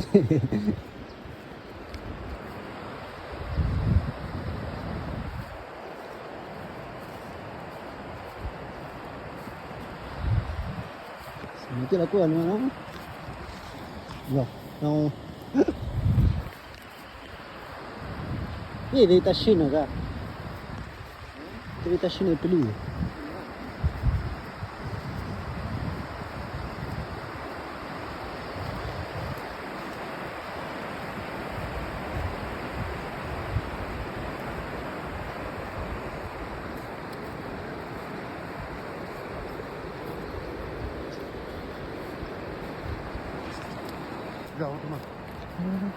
Se metió la cueva, ¿no? No, no. Debe estar lleno acá. Debe estar lleno de peludo. Ya, otro más. Mirá.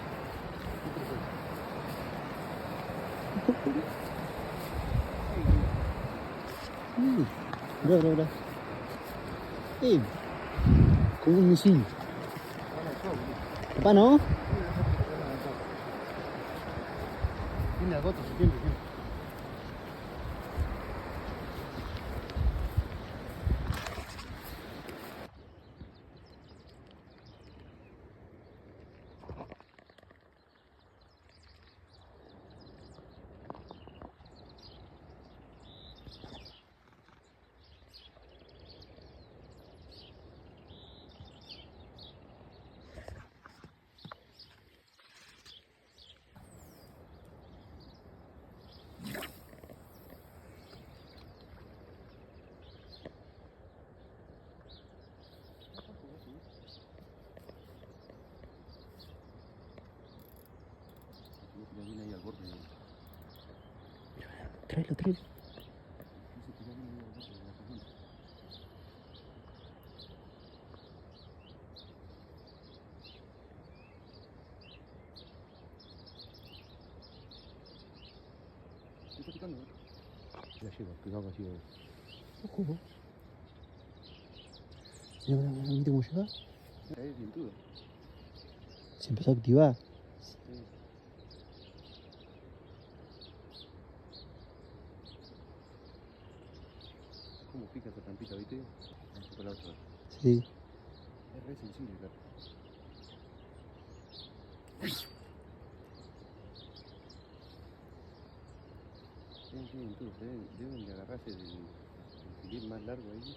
Como un misil. Papá, ¿no? Tiene agosto, septiembre, siempre. Ya viene ahí al borde. Tráelo. Dice que ya viene ahí al borde de la cajón. ¿Qué está picando? Ya llega, cuidado que llega. Ojo. Mira, ¿viste cómo llega? Es dientudo. Se empezó a activar. Sí. ¿Cómo pica esa trampita, viste? Vamos por la otra. Sí. Es re sensible, claro. Sí, dientudo. Deben de agarrarse del filete más largo ahí.